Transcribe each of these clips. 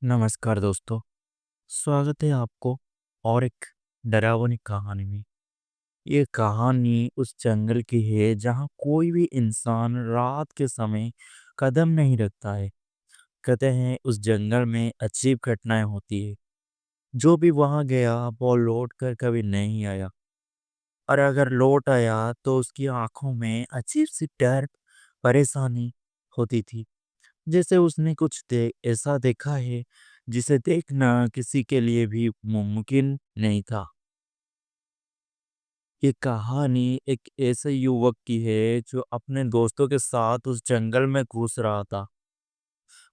नमस्कार दोस्तों। स्वागत है आपको और एक डरावनी कहानी में। ये कहानी उस जंगल की है जहाँ कोई भी इंसान रात के समय कदम नहीं रखता है। कहते हैं उस जंगल में अजीब घटनाएं होती है। जो भी वहां गया वो लौट कर कभी नहीं आया, और अगर लौट आया तो उसकी आंखों में अजीब सी डर, परेशानी होती थी। जैसे उसने ऐसा देखा है जिसे देखना किसी के लिए भी मुमकिन नहीं था। ये कहानी एक ऐसे युवक की है जो अपने दोस्तों के साथ उस जंगल में घुस रहा था।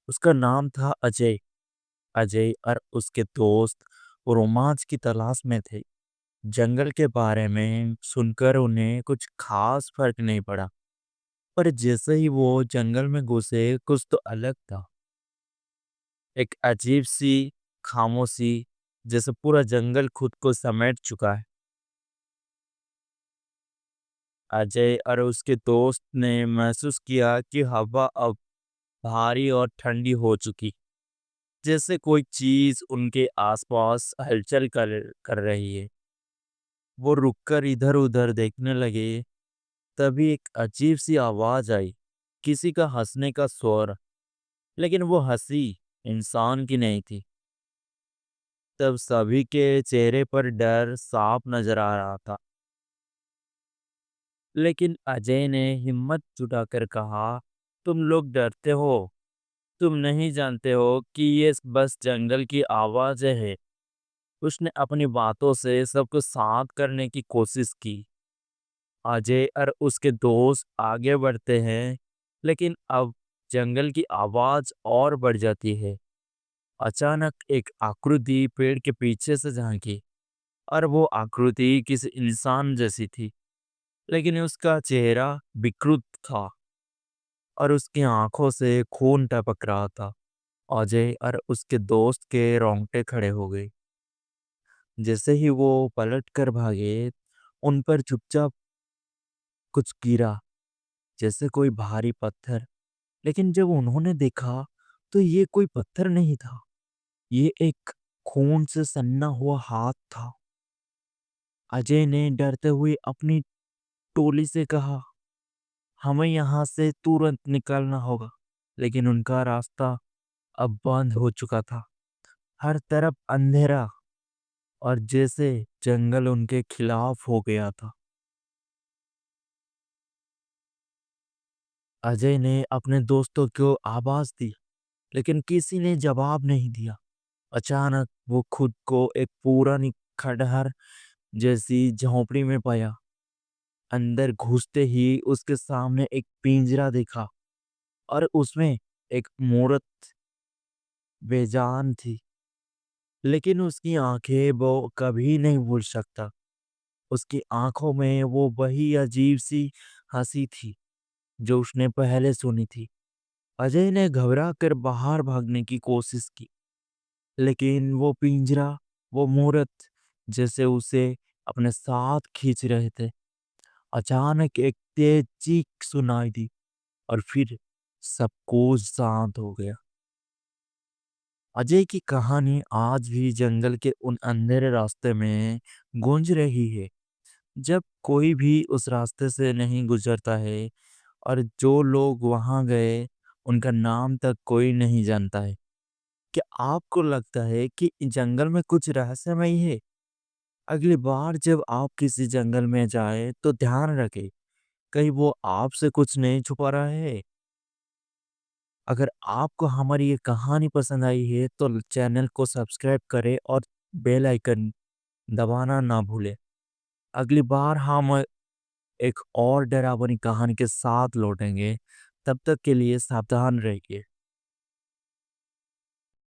उसका नाम था अजय। अजय और उसके दोस्त रोमांच की तलाश में थे। जंगल के बारे में सुनकर उन्हें कुछ खास फर्क नहीं पड़ा, पर जैसे ही वो जंगल में घुसे कुछ तो अलग था। एक अजीब सी खामोशी, जैसे पूरा जंगल खुद को समेट चुका है। अजय और उसके दोस्त ने महसूस किया कि हवा अब भारी और ठंडी हो चुकी, जैसे कोई चीज उनके आसपास हलचल कर कर रही है। वो रुककर इधर उधर देखने लगे। तभी एक अजीब सी आवाज आई, किसी का हंसने का स्वर। लेकिन वो हंसी इंसान की नहीं थी। तब सभी के चेहरे पर डर साफ नजर आ रहा था। लेकिन अजय ने हिम्मत जुटाकर कहा, तुम लोग डरते हो। तुम नहीं जानते हो कि ये बस जंगल की आवाज़ें हैं। उसने अपनी बातों से सबको शांत करने की कोशिश की। अजय और उसके दोस्त आगे बढ़ते हैं, लेकिन अब जंगल की आवाज़ और बढ़ जाती है। अचानक एक आकृति पेड़ के पीछे से झांकी, और वो आकृति किसी इंसान जैसी थी, लेकिन उसका चेहरा विकृत था और उसकी आंखों से खून टपक रहा था। अजय और उसके दोस्त के रोंगटे खड़े हो गए। जैसे ही वो पलट कर भागे, उन पर चुपचाप कुछ गिरा, जैसे कोई भारी पत्थर। लेकिन जब उन्होंने देखा तो ये कोई पत्थर नहीं था, ये एक खून से सन्ना हुआ हाथ था। अजय ने डरते हुए अपनी टोली से कहा, हमें यहाँ से तुरंत निकलना होगा। लेकिन उनका रास्ता अब बंद हो चुका था। हर तरफ अंधेरा, और जैसे जंगल उनके खिलाफ हो गया था। अजय ने अपने दोस्तों को आवाज दी, लेकिन किसी ने जवाब नहीं दिया। अचानक वो खुद को एक पुरानी खंडहर जैसी झोंपड़ी में पाया। अंदर घुसते ही उसके सामने एक पिंजरा देखा, और उसमें एक मूर्त बेजान थी। लेकिन उसकी आंखें वो कभी नहीं भूल सकता। उसकी आंखों में वो वही अजीब सी हंसी थी जो उसने पहले सुनी थी। अजय ने घबरा कर बाहर भागने की कोशिश की, लेकिन वो पिंजरा, वो मूर्त जैसे उसे अपने साथ खींच रहे थे। अचानक एक तेज चीख सुनाई दी, और फिर सब कुछ शांत हो गया। अजय की कहानी आज भी जंगल के उन अंधेरे रास्ते में गूंज रही है। जब कोई भी उस रास्ते से नहीं गुजरता है, और जो लोग वहां गए उनका नाम तक कोई नहीं जानता है। क्या आपको लगता है कि जंगल में कुछ रहस्यमय है? अगली बार जब आप किसी जंगल में जाए तो ध्यान रखें, कहीं वो आपसे कुछ नहीं छुपा रहा है। अगर आपको हमारी ये कहानी पसंद आई है तो चैनल को सब्सक्राइब करें और बेल आइकन दबाना ना भूलें। अगली बार हम एक और डरावनी कहानी के साथ लौटेंगे। तब तक के लिए सावधान रहिए।